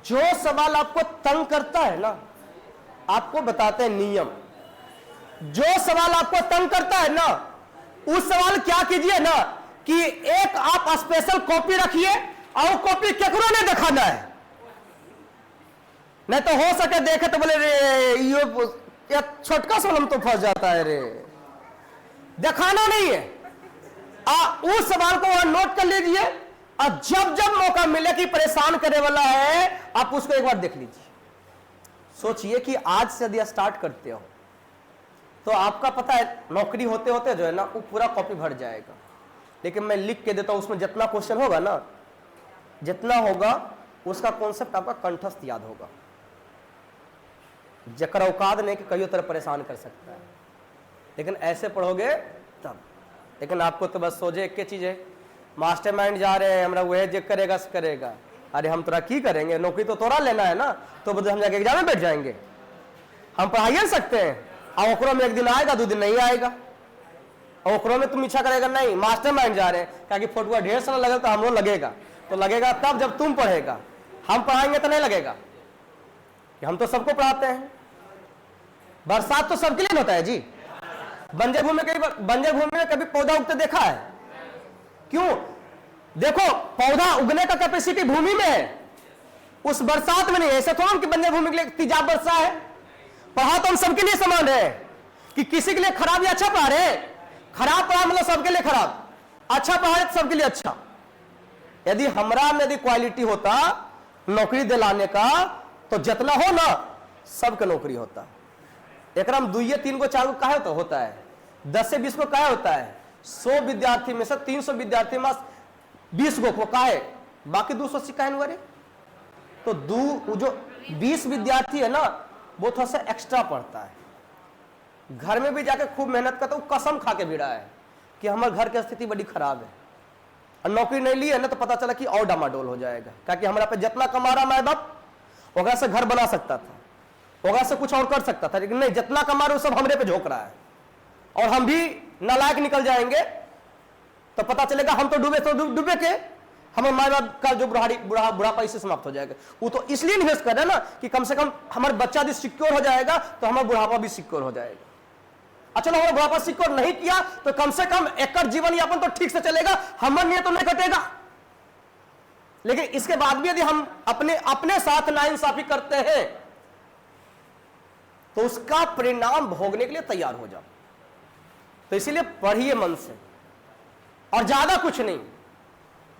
जो सवाल आपको तंग करता है ना, आपको बताते हैं नियम। जो सवाल आपको तंग करता है ना, उस सवाल क्या कीजिए ना कि एक आप स्पेशल कॉपी रखिए और कॉपी केकरो नहीं दिखाना है, नहीं तो हो सके देखे तो बोले रे ये छोटका सवाल तो फंस जाता है रे, दिखाना नहीं है। उस सवाल को वहां नोट कर लीजिए, और जब जब मौका मिले कि परेशान करने वाला है, आप उसको एक बार देख लीजिए। सोचिए कि आज से यदि स्टार्ट करते हो तो आपका पता है नौकरी होते होते जो है ना वो पूरा कॉपी भर जाएगा, लेकिन मैं लिख के देता हूं, उसमें जितना क्वेश्चन होगा ना, जितना होगा उसका कॉन्सेप्ट आपका कंठस्थ याद होगा, जकर औकात नहीं कि कई तरह परेशान कर सकता है। लेकिन ऐसे पढ़ोगे तब। लेकिन आपको तो बस सोचे एक चीज है, मास्टरमाइंड जा रहे हैं, हमरा वह जे करेगा से करेगा। अरे हम तोरा की करेंगे, नौकरी तो तोरा लेना है ना, तो बस हम जाके एग्जाम में बैठ जाएंगे, हम पढ़ाई सकते हैं। और ओकरो में एक दिन आएगा, 2 दिन नहीं आएगा, और ओकरो में तुम इच्छा करेगा नहीं, मास्टरमाइंड जा रहे हैं, क्या कि फोटो ढेर सारा लगेगा तो हमरो लगेगा, तो लगेगा तब जब तुम पढ़ेगा, हम पढ़ाएंगे तो नहीं लगेगा। कि हम तो सबको पढ़ाते हैं। बरसात तो सबके लिए होता है जी। बंजर भूमि में कभी पौधा उगते देखा है? क्यों? देखो पौधा उगने का कैपेसिटी भूमि में है, उस बरसात में नहीं है। ऐसा थोड़ा कि बंजर भूमि के लिए तेजाब वर्षा है। पढ़ा तो हम सबके लिए समान है, कि किसी के लिए खराब या अच्छा पढ़ा रहे, खराब पढ़ा मतलब सबके लिए खराब, अच्छा पढ़ा रहे तो सबके लिए अच्छा। यदि हमरा में यदि क्वालिटी होता नौकरी दिलाने का, तो जितना हो ना सबके नौकरी होता। एक 2, 3, 4 काहे तो होता है, 10 से 20 को क्या होता है, 100 विद्यार्थी में से 300 विद्यार्थी में 20 को क्या है, बाकी 280 का है। तो जो 20 विद्यार्थी है ना, वो थोड़ा सा एक्स्ट्रा पढ़ता है, घर में भी जाके खूब मेहनत करता है, कसम खा के भी रहा है कि हमारे घर की स्थिति बड़ी खराब है, और नौकरी नहीं ली है ना तो पता चला कि और डामाडोल हो जाएगा, क्योंकि हमारा पे जितना कमा रहा माए बाप, वगैरह से घर बना सकता था, वगैरह से कुछ और कर सकता था, लेकिन नहीं, जितना कमा रहे वो सब हमरे पे झोंक रहा है, और हम भी नालायक निकल जाएंगे तो पता चलेगा हम तो डूबे के हमारे माँ बाप का जो बुढ़ापा इससे समाप्त हो जाएगा। वो तो इसलिए इन्वेस्ट कर रहे हैं ना कि कम से कम हमारा बच्चा भी सिक्योर हो जाएगा तो हमारा बुढ़ापा भी सिक्योर हो जाएगा। अच्छा, हमारा बुढ़ापा सिक्योर नहीं किया तो कम से कम एक जीवन यापन तो ठीक से चलेगा, हमारे लिए तो नहीं कटेगा। लेकिन इसके बाद भी यदि हम अपने साथ नाइंसाफी करते हैं तो उसका परिणाम भोगने के लिए तैयार हो जाओ। तो इसीलिए पढ़िए मन से, और ज्यादा कुछ नहीं,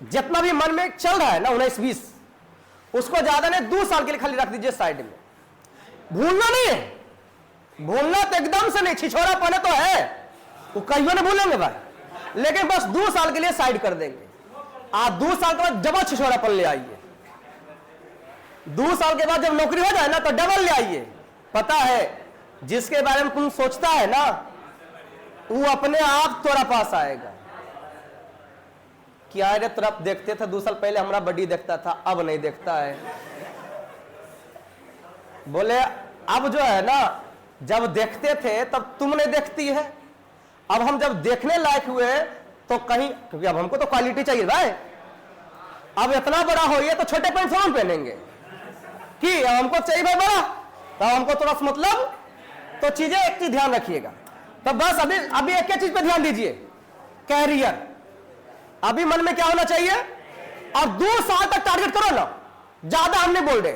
जितना भी मन में चल रहा है ना 19-20, उसको ज्यादा नहीं 2 साल के लिए खाली रख दीजिए साइड में। भूलना नहीं है, भूलना तो एकदम से नहीं, छिछोरा पने तो है वो कहीं नहीं भूलेंगे भाई, लेकिन बस 2 साल के लिए साइड कर देंगे। आप 2 साल के बाद डबल छिछोरा पन ले आइए, 2 साल के बाद जब नौकरी हो जाए ना तो डबल ले आइए। पता है जिसके बारे में तुम सोचता है ना वो अपने आप तोरा पास आएगा। क्या रे तरफ देखते थे 2 साल पहले, हमारा बड्डी देखता था, अब नहीं देखता है। बोले अब जो है ना, जब देखते थे तब तुम नहीं देखती है, अब हम जब देखने लायक हुए तो कहीं, क्योंकि अब हमको तो क्वालिटी चाहिए भाई, अब इतना बड़ा हो ये तो छोटे पैंट सामान पहनेंगे कि हमको चाहिए भाई बड़ा, तो हमको थोड़ा सा मतलब, तो चीजें एक चीज ध्यान रखिएगा। तो बस अभी एक चीज पे ध्यान दीजिए, कैरियर। अभी मन में क्या होना चाहिए, और 2 साल तक टारगेट करो ना, ज्यादा हम नहीं बोल रहे,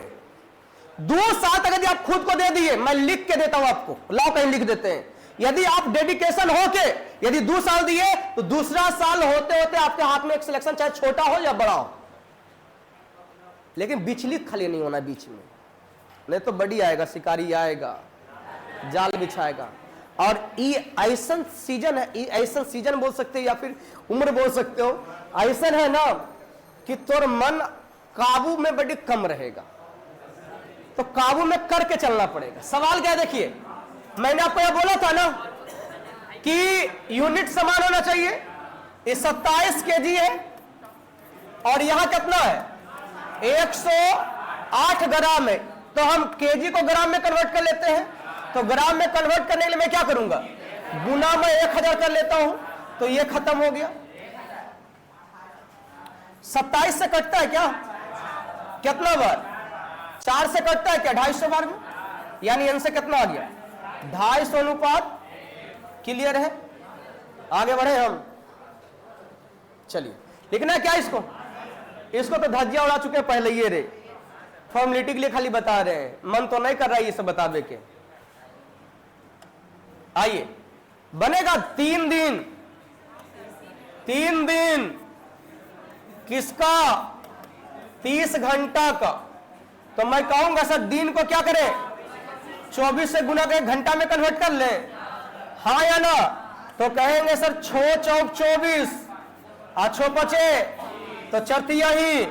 2 साल तक यदि आप खुद को दे दिए, मैं लिख के देता हूं आपको, लाओ कहीं लिख देते हैं, यदि आप डेडिकेशन होके यदि 2 साल दिए तो दूसरा साल होते होते आपके हाथ में एक सिलेक्शन, चाहे छोटा हो या बड़ा हो, लेकिन विचलित खाली नहीं होना बीच में, नहीं तो बड़ी आएगा, शिकारी आएगा, जाल बिछाएगा। और ये ऐसा सीजन है, ऐसा सीजन बोल सकते हो या फिर उम्र बोल सकते हो, ऐसा है ना कि तोर मन काबू में बड़ी कम रहेगा, तो काबू में करके चलना पड़ेगा। सवाल क्या है देखिए, मैंने आपको यह बोला था ना कि यूनिट समान होना चाहिए, ये 27 kg है और यहां कितना है 108 ग्राम है, तो हम केजी को ग्राम में कन्वर्ट कर लेते हैं। तो ग्राम में कन्वर्ट करने के लिए मैं क्या करूंगा, गुना में 1000 कर लेता हूं, तो ये खत्म हो गया। 27 से कटता है क्या, कितना बार, 4 से कटता है क्या 250 बार में, यानी इनसे कितना आ गया 250 अनुपात। क्लियर है, आगे बढ़े हम, चलिए लिखना है क्या इसको तो धज्जियां उड़ा चुके पहले, ये रे फॉर्मेलिटी के लिए खाली बता रहे हैं, मन तो नहीं कर रहा है ये सब बतावे के। आइए, बनेगा 3 दिन किसका, 30 घंटा का। तो मैं कहूंगा सर दिन को क्या करें, 24 से गुना के घंटा में कन्वर्ट कर ले, हाँ या ना, तो कहेंगे सर 6 चौक 24, 8 पचे तो चरतिया ही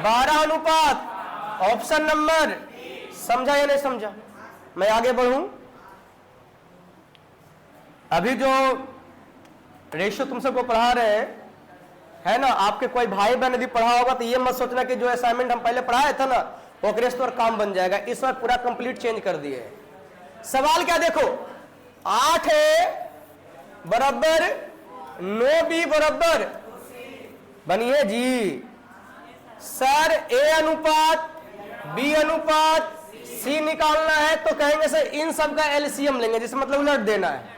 12 अनुपात, ऑप्शन नंबर। समझा या नहीं समझा, मैं आगे बढ़ूं। अभी जो रेशियो तुम सबको पढ़ा रहे हैं है ना, आपके कोई भाई बहन यदि पढ़ा होगा तो ये मत सोचना कि जो असाइनमेंट हम पहले पढ़ाए थे ना वो क्रेस्ट और काम बन जाएगा, इस बार पूरा कंप्लीट चेंज कर दिए। सवाल क्या देखो, 8A बराबर 9B बराबर बनिए जी। सर A अनुपात B अनुपात C निकालना है, तो कहेंगे सर इन सब का एलसीएम लेंगे, जिसका मतलब उलट देना है।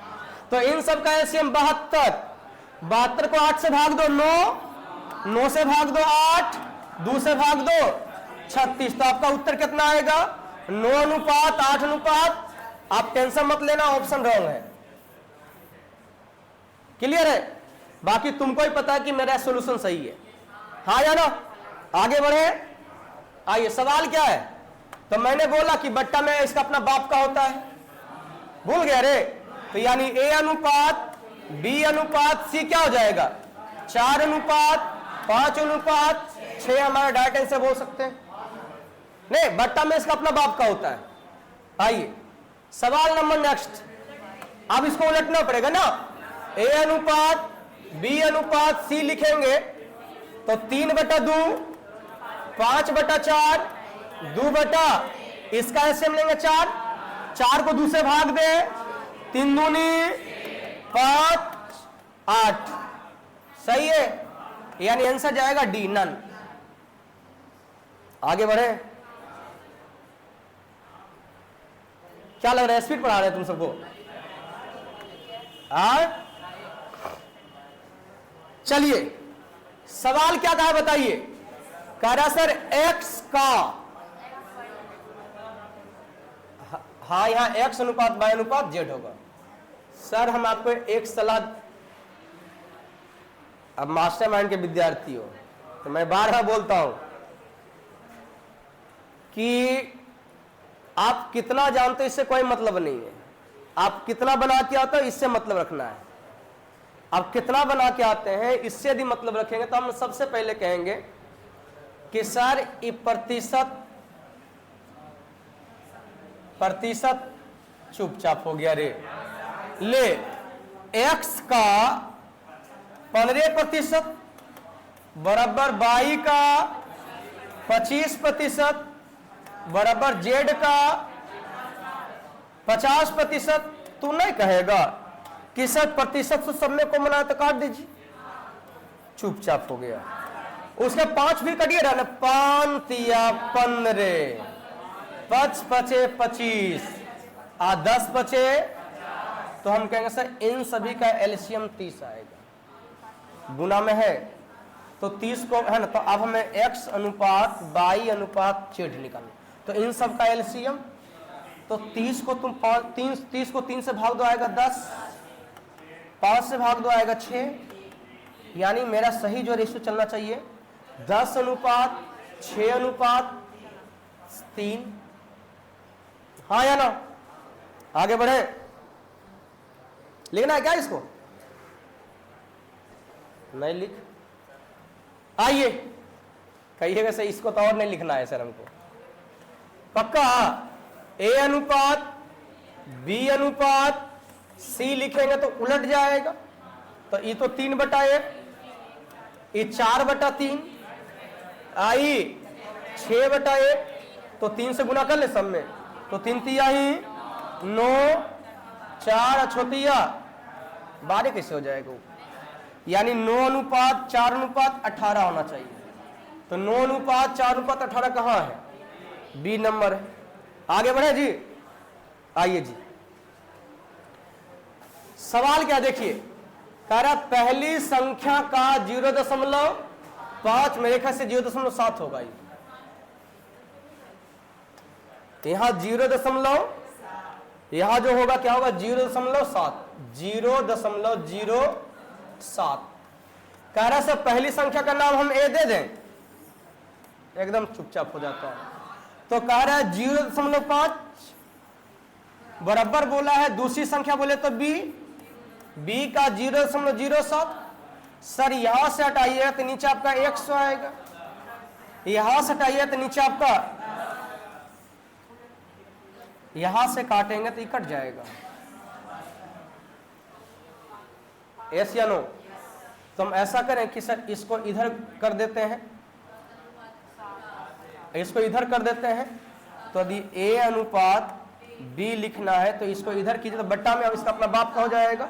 तो इन सब का एलसीएम 72 को 8 से भाग दो 9 से भाग दो 8, 2 से भाग दो 36, तो आपका उत्तर कितना आएगा 9 अनुपात 8 अनुपात। आप टेंशन मत लेना, ऑप्शन रॉन्ग है। क्लियर है, बाकी तुमको ही पता है कि मेरा सॉल्यूशन सही है, हाँ या ना। आगे बढ़े, आइए सवाल क्या है। तो मैंने बोला कि बट्टा में इसका अपना बाप का होता है, भूल गया रे, तो यानी A अनुपात बी अनुपात सी क्या हो जाएगा, 4:5:6 हमारा डायरेक्ट आंसर बोल सकते हैं। नहीं, बट्टा में इसका अपना बाप का होता है। आइए सवाल नंबर नेक्स्ट, अब इसको उलटना पड़ेगा ना, ए अनुपात बी अनुपात सी लिखेंगे तो 3/2, 5/4, 2 इसका एलसीएम लेंगे 4 को 2 से भाग दे, 3 दूनी 5, 8, सही है, यानी आंसर जाएगा डी, नन। आगे बढ़े, क्या लग रहा है, स्पीड पढ़ा रहे हैं तुम सबको? चलिए सवाल क्या था बताइए। कह रहा सर एक्स का, हाँ यहां एक्स अनुपात वाई अनुपात जेड होगा। सर हम आपको एक सलाह, अब मास्टरमाइंड के विद्यार्थी हो तो मैं बार बार बोलता हूं कि आप कितना जानते हो इससे कोई मतलब नहीं है, आप कितना बना के आते हो इससे मतलब रखना है। आप कितना बना के आते हैं इससे यदि मतलब रखेंगे तो हम सबसे पहले कहेंगे कि सर ये प्रतिशत चुपचाप हो गया रे, ले एक्स का 15% बराबर वाई का 25% बराबर जेड का 50%। तू नहीं कहेगा कि सर प्रतिशत से सब में को मना तो काट दीजिए, चुपचाप हो गया। उसके 5 भी कटिए डाले, 5 तिया 15, 5 पचे 25, 10 बचे, तो हम कहेंगे सर इन सभी का एलसीएम 30 आएगा। गुना में है तो 30 को है ना, तो अब हमें x अनुपात वाई अनुपात जेड निकालना, तो इन सब का एलसीएम, तो 30 को तुम 30 को 3 से भाग दो आएगा 10, 5 से भाग दो आएगा 6, यानी मेरा सही जो रेशियो चलना चाहिए 10:6:3। हाँ या ना? आगे बढ़े, लिखना है क्या इसको? नहीं लिख, आइए कहिएगा सर इसको तो और नहीं लिखना है सर हमको, पक्का? ए अनुपात बी अनुपात सी लिखेंगे तो उलट जाएगा, तो ये तो 3/1, ये 4/3, आई 6/1, तो 3 से गुना कर ले सब में, तो 3 तिया ही 9, 4 अछोतिया 12 कैसे हो जाएगा? यानी 9:4:18 होना चाहिए, तो 9:4:18 कहां है? बी नंबर है। आगे बढ़े जी, आइए जी सवाल क्या देखिए, कह रहा पहली संख्या का 0.5 मेरे ख्याल से 0.7 होगा, यहां 0. यहां जो होगा क्या होगा 0.7, 0.07। कह रहा सर पहली संख्या का नाम हम ए दे दें, एकदम चुपचाप हो जाता है, तो कह रहा है 0.5 बराबर बोला है, दूसरी संख्या बोले तो बी का 0.07। सर यहां से हटाइएगा तो नीचे आपका 100 आएगा, यहां से हटाइएगा तो नीचे आपका, यहां से काटेंगे तो कट जाएगा, यस या नो? तो हम ऐसा करें कि सर इसको इधर कर देते हैं, इसको इधर कर देते हैं, तो यदि ए अनुपात बी लिखना है तो इसको इधर कीजिए, तो बट्टा में अब इसका अपना बाप का हो जाएगा,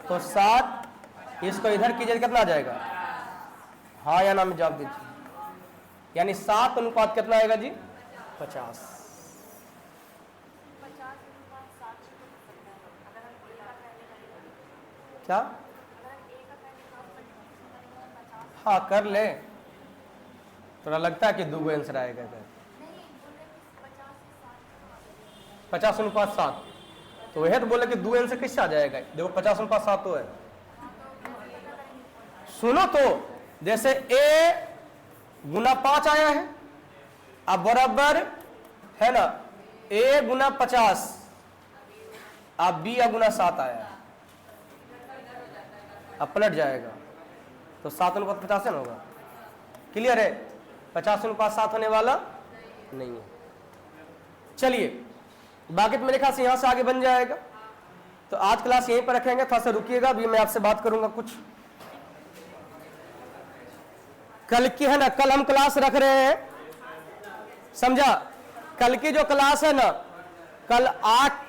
तो 7, इसको इधर कीजिए कितना आ जाएगा? हाँ या ना में जवाब दीजिए, यानी 7 अनुपात कितना आएगा जी? 50। क्या? हाँ कर ले, थोड़ा लगता है कि 2 आंसर आएगा इधर। 50:7, तो वह तो बोले कि 2 आंसर किससे आ जाएगा? देखो 50:7 तो है, सुनो तो, जैसे a गुना 5 आया है, अब बराबर है ना a गुना 50, अब b गुना 7 आया है, अब पलट जाएगा तो 7:50 होगा। क्लियर है? 50:7 होने वाला नहीं है। चलिए बाकी तो मेरे ख्याल से यहां से आगे बन जाएगा। तो आज क्लास यहीं पर रखेंगे, थोड़ा सा रुकिएगा, अभी मैं आपसे बात करूंगा कुछ। कल की है ना, कल हम क्लास रख रहे हैं, समझा? कल की जो क्लास है ना, कल 8